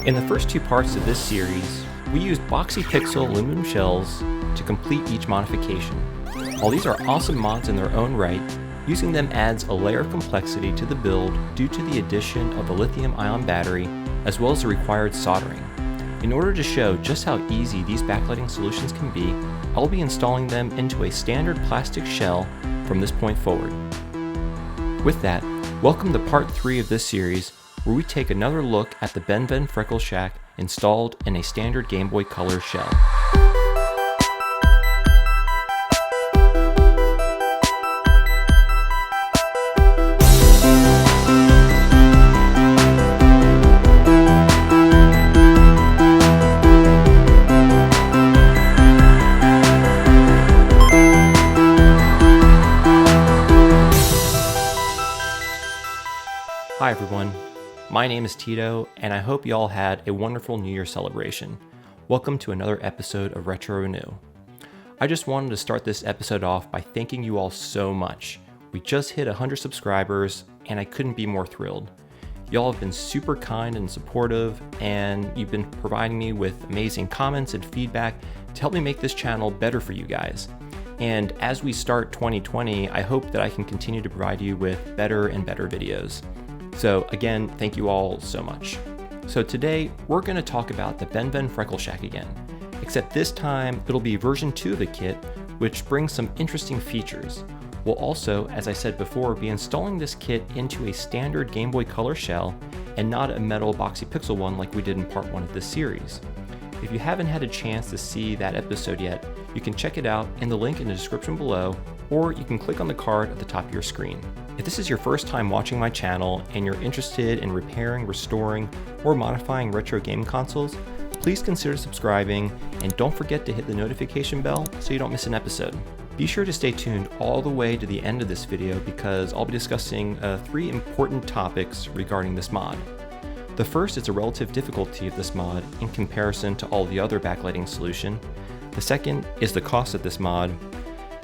In the first two parts of this series, we used Boxy Pixel aluminum shells to complete each modification. While these are awesome mods in their own right, using them adds a layer of complexity to the build due to the addition of the lithium-ion battery as well as the required soldering. In order to show just how easy these backlighting solutions can be, I'll be installing them into a standard plastic shell from this point forward. With that, welcome to part 3 of this series, where we take another look at the Ben Freckle Shack installed in a standard Gameboy Color shell. Hi everyone, my name is Tito, and I hope you all had a wonderful New Year celebration. Welcome to another episode of Retro Renew. I just wanted to start this episode off by thanking you all so much. We just hit 100 subscribers, and I couldn't be more thrilled. Y'all have been super kind and supportive, and you've been providing me with amazing comments and feedback to help me make this channel better for you guys. And as we start 2020, I hope that I can continue to provide you with better and better videos. So again, thank you all so much. So today, we're going to talk about the Ben Freckle Shack again, except this time it'll be version 2 of the kit, which brings some interesting features. We'll also, as I said before, be installing this kit into a standard Gameboy Color shell and not a metal Boxy Pixel one like we did in part 1 of this series. If you haven't had a chance to see that episode yet, you can check it out in the link in the description below, or you can click on the card at the top of your screen. If this is your first time watching my channel and you're interested in repairing, restoring, or modifying retro game consoles, please consider subscribing and don't forget to hit the notification bell so you don't miss an episode. Be sure to stay tuned all the way to the end of this video because I'll be discussing 3 important topics regarding this mod. The first is the relative difficulty of this mod in comparison to all the other backlighting solution. The second is the cost of this mod.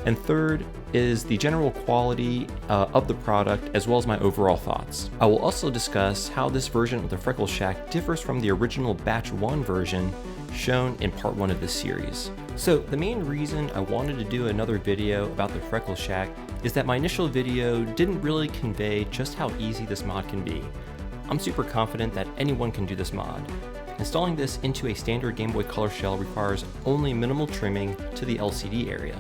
And third is the general quality of the product as well as my overall thoughts. I will also discuss how this version of the Freckle Shack differs from the original Batch 1 version shown in part 1 of this series. So the main reason I wanted to do another video about the Freckle Shack is that my initial video didn't really convey just how easy this mod can be. I'm super confident that anyone can do this mod. Installing this into a standard Gameboy Color shell requires only minimal trimming to the LCD area.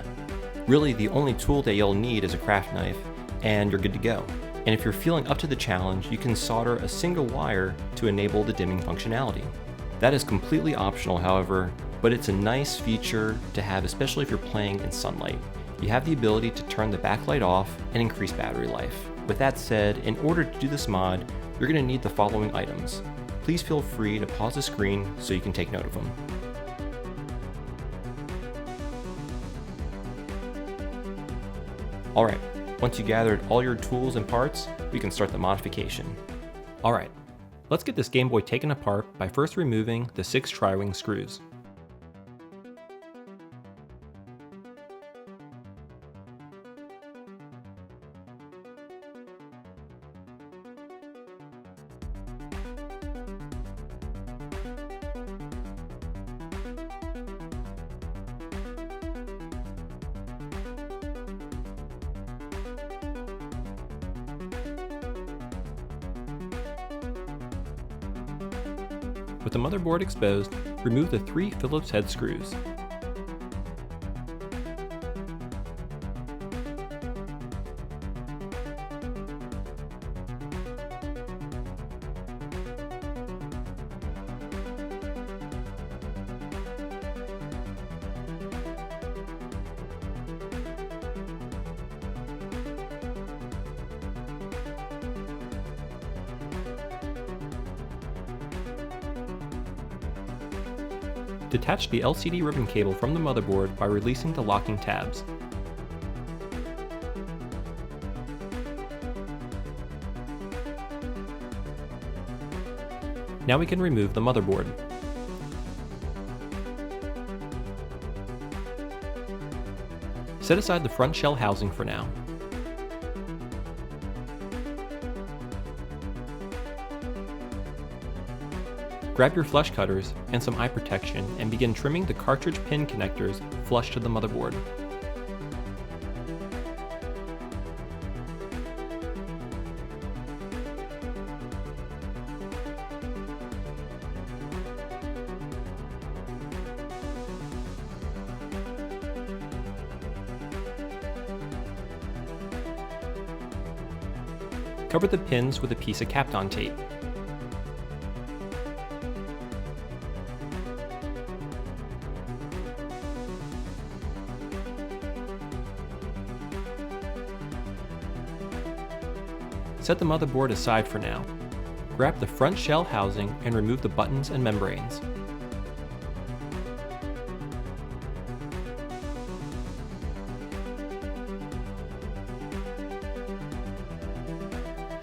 Really, the only tool that you'll need is a craft knife, and you're good to go. And if you're feeling up to the challenge, you can solder a single wire to enable the dimming functionality. That is completely optional, however, but it's a nice feature to have, especially if you're playing in sunlight. You have the ability to turn the backlight off and increase battery life. With that said, in order to do this mod, you're going to need the following items. Please feel free to pause the screen so you can take note of them. Alright, once you gathered all your tools and parts, we can start the modification. Alright, let's get this Game Boy taken apart by first removing the 6 tri-wing screws. With the motherboard exposed, remove the 3 Phillips head screws. Detach the LCD ribbon cable from the motherboard by releasing the locking tabs. Now we can remove the motherboard. Set aside the front shell housing for now. Grab your flush cutters and some eye protection and begin trimming the cartridge pin connectors flush to the motherboard. Cover the pins with a piece of Kapton tape. Set the motherboard aside for now. Grab the front shell housing and remove the buttons and membranes.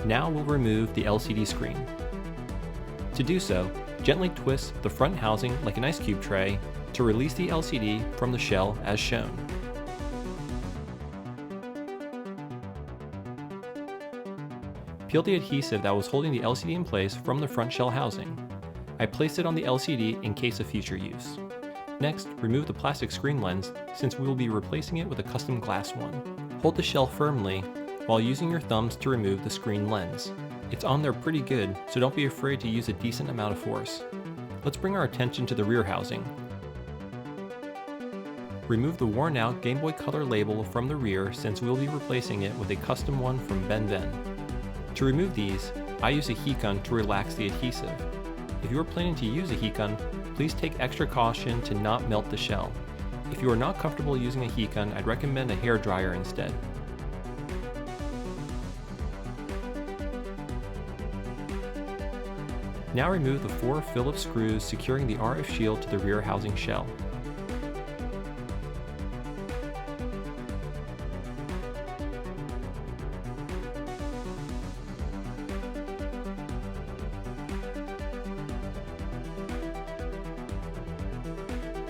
Now we'll remove the LCD screen. To do so, gently twist the front housing like an ice cube tray to release the LCD from the shell as shown. Peel the adhesive that was holding the LCD in place from the front shell housing. I placed it on the LCD in case of future use. Next, remove the plastic screen lens since we will be replacing it with a custom glass one. Hold the shell firmly while using your thumbs to remove the screen lens. It's on there pretty good, so don't be afraid to use a decent amount of force. Let's bring our attention to the rear housing. Remove the worn out Gameboy Color label from the rear since we'll be replacing it with a custom one from Ben. To remove these, I use a heat gun to relax the adhesive. If you are planning to use a heat gun, please take extra caution to not melt the shell. If you are not comfortable using a heat gun, I'd recommend a hair dryer instead. Now remove the 4 Phillips screws securing the RF shield to the rear housing shell.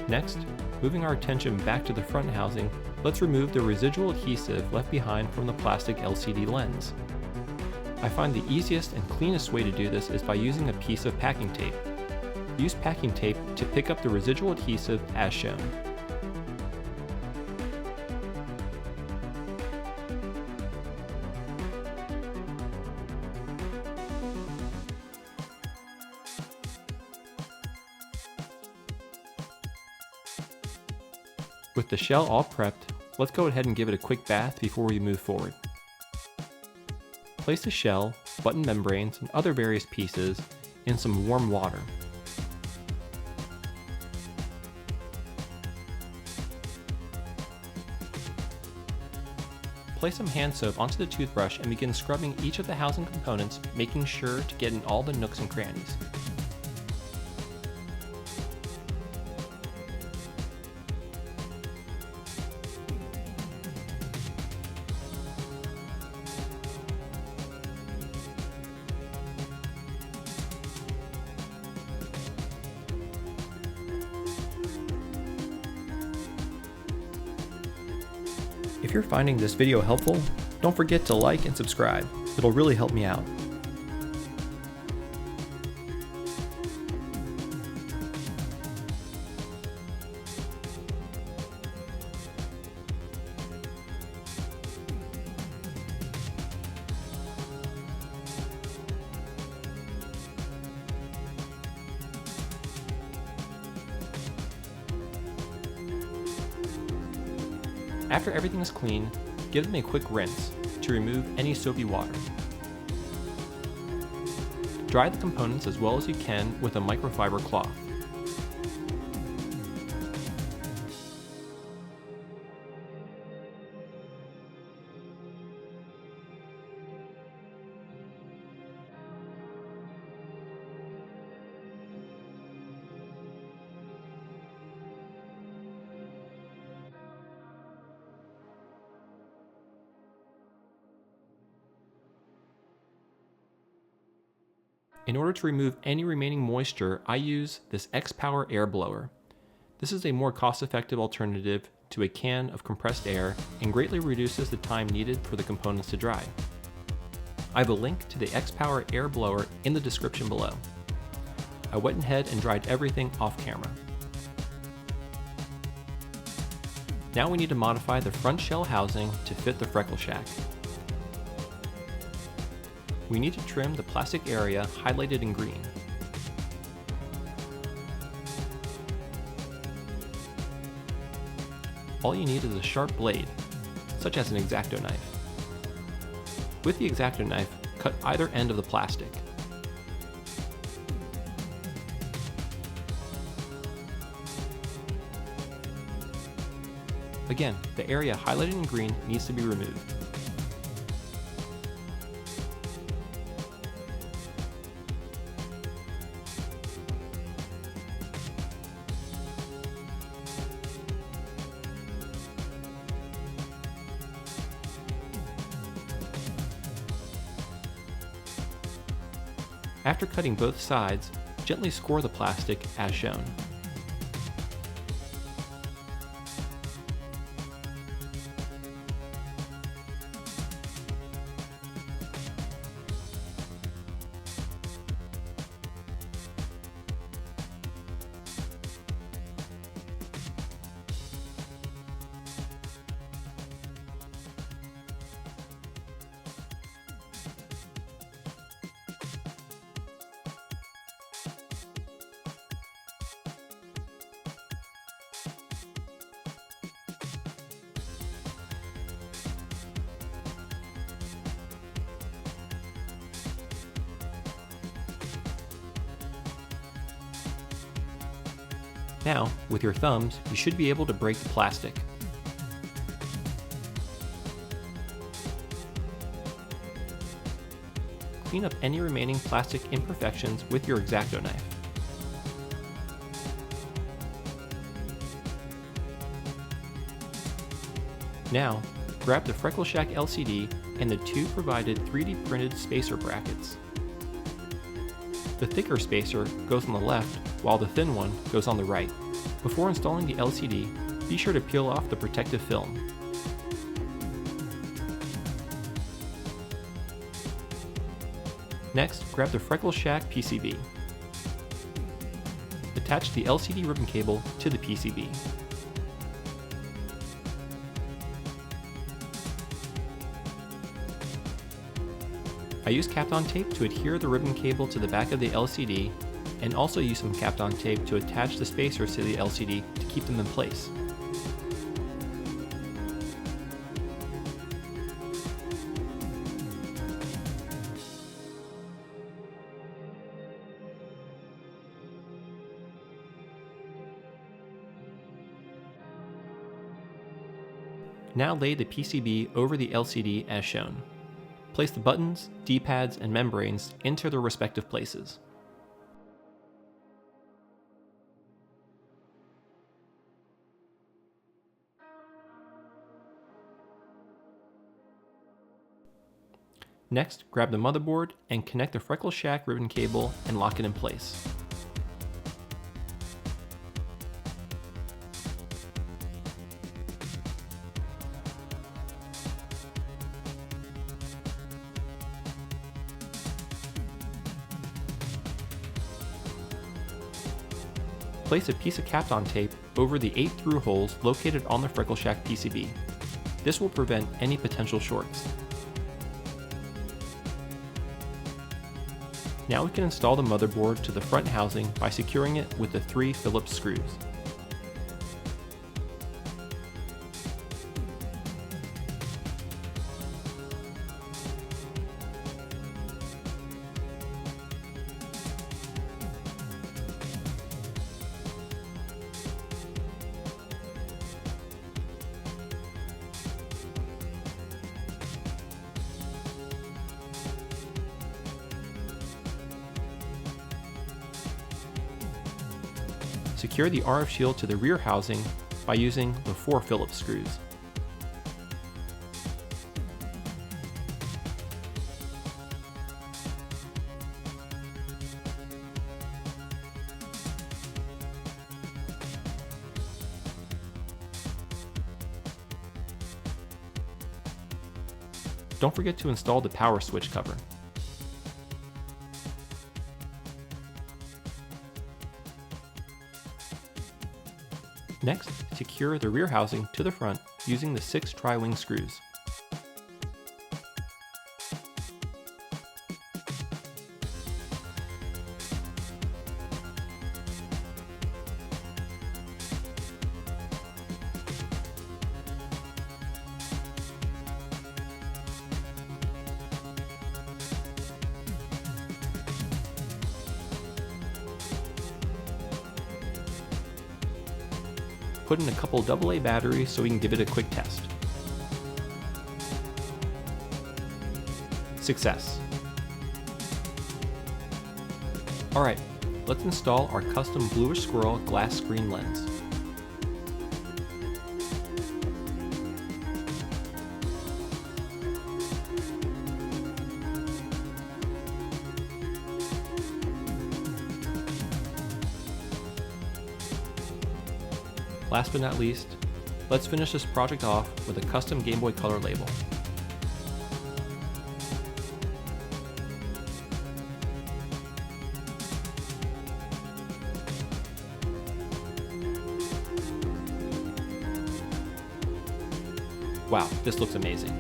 Next, moving our attention back to the front housing, let's remove the residual adhesive left behind from the plastic LCD lens. I find the easiest and cleanest way to do this is by using a piece of packing tape. Use packing tape to pick up the residual adhesive as shown. With the shell all prepped, let's go ahead and give it a quick bath before we move forward. Place the shell, button membranes, and other various pieces in some warm water. Place some hand soap onto the toothbrush and begin scrubbing each of the housing components, making sure to get in all the nooks and crannies. If you're finding this video helpful, don't forget to like and subscribe. It'll really help me out. After everything is clean, give them a quick rinse to remove any soapy water. Dry the components as well as you can with a microfiber cloth. In order to remove any remaining moisture, I use this X-Power air blower. This is a more cost-effective alternative to a can of compressed air and greatly reduces the time needed for the components to dry. I have a link to the X-Power air blower in the description below. I went ahead and dried everything off camera. Now we need to modify the front shell housing to fit the Freckle Shack. We need to trim the plastic area highlighted in green. All you need is a sharp blade, such as an X-Acto knife. With the X-Acto knife, cut either end of the plastic. Again, the area highlighted in green needs to be removed. After cutting both sides, gently score the plastic as shown. Now, with your thumbs, you should be able to break the plastic. Clean up any remaining plastic imperfections with your X-Acto knife. Now, grab the Freckle Shack LCD and the two provided 3D printed spacer brackets. The thicker spacer goes on the left, while the thin one goes on the right. Before installing the LCD, be sure to peel off the protective film. Next, grab the Freckle Shack PCB. Attach the LCD ribbon cable to the PCB. I use Kapton tape to adhere the ribbon cable to the back of the LCD, and also use some Kapton tape to attach the spacers to the LCD to keep them in place. Now lay the PCB over the LCD as shown. Place the buttons, D-pads, and membranes into their respective places. Next, grab the motherboard and connect the Freckle Shack ribbon cable and lock it in place. Place a piece of Kapton tape over the 8 through holes located on the Freckle Shack PCB. This will prevent any potential shorts. Now we can install the motherboard to the front housing by securing it with the 3 Phillips screws. Secure the RF shield to the rear housing by using the 4 Phillips screws. Don't forget to install the power switch cover. Next, secure the rear housing to the front using the 6 tri-wing screws. Put in a couple AA batteries so we can give it a quick test. Success. Alright, let's install our custom bluish squirrel glass screen lens. Last but not least, let's finish this project off with a custom Gameboy Color label. Wow, this looks amazing.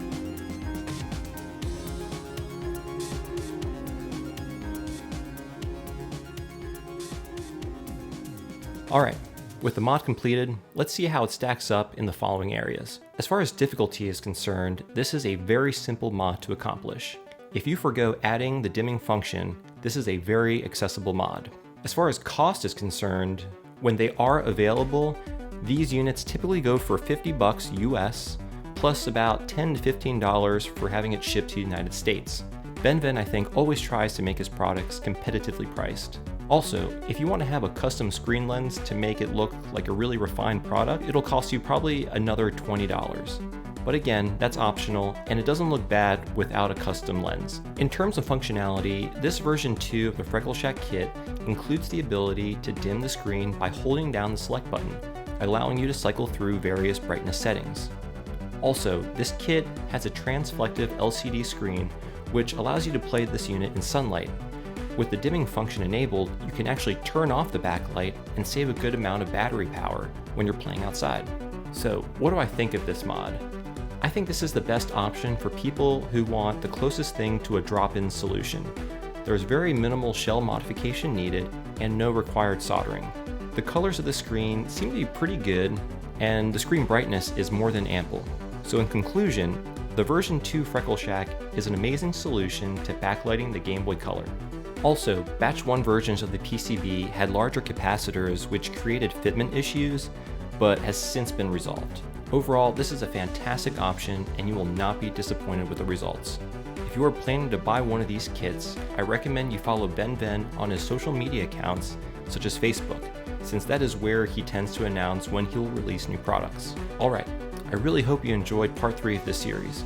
Alright. With the mod completed, let's see how it stacks up in the following areas. As far as difficulty is concerned, this is a very simple mod to accomplish. If you forgo adding the dimming function, this is a very accessible mod. As far as cost is concerned, when they are available, these units typically go for $50 US, plus about $10 to $15 for having it shipped to the United States. Benven, I think, always tries to make his products competitively priced. Also, if you want to have a custom screen lens to make it look like a really refined product, it'll cost you probably another $20. But again, that's optional, and it doesn't look bad without a custom lens. In terms of functionality, this version 2 of the Freckle Shack kit includes the ability to dim the screen by holding down the select button, allowing you to cycle through various brightness settings. Also, this kit has a transflective LCD screen, which allows you to play this unit in sunlight. With the dimming function enabled, you can actually turn off the backlight and save a good amount of battery power when you're playing outside. So, what do I think of this mod? I think this is the best option for people who want the closest thing to a drop-in solution. There's very minimal shell modification needed and no required soldering. The colors of the screen seem to be pretty good, and the screen brightness is more than ample. So in conclusion, the version 2 Freckle Shack is an amazing solution to backlighting the Gameboy Color. Also, batch 1 versions of the PCB had larger capacitors which created fitment issues, but has since been resolved. Overall, this is a fantastic option and you will not be disappointed with the results. If you are planning to buy one of these kits, I recommend you follow Benven on his social media accounts such as Facebook, since that is where he tends to announce when he'll release new products. Alright, I really hope you enjoyed part 3 of this series.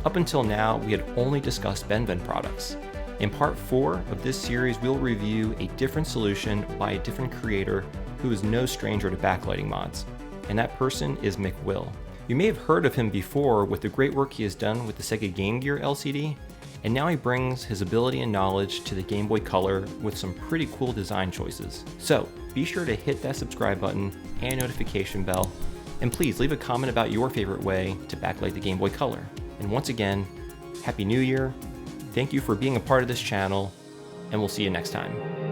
Up until now, we had only discussed Benven products. In part 4 of this series, we'll review a different solution by a different creator who is no stranger to backlighting mods, and that person is McWill. You may have heard of him before with the great work he has done with the Sega Game Gear LCD, and now he brings his ability and knowledge to the Game Boy Color with some pretty cool design choices. So be sure to hit that subscribe button and notification bell, and please leave a comment about your favorite way to backlight the Game Boy Color. And once again, Happy New Year! Thank you for being a part of this channel, and we'll see you next time.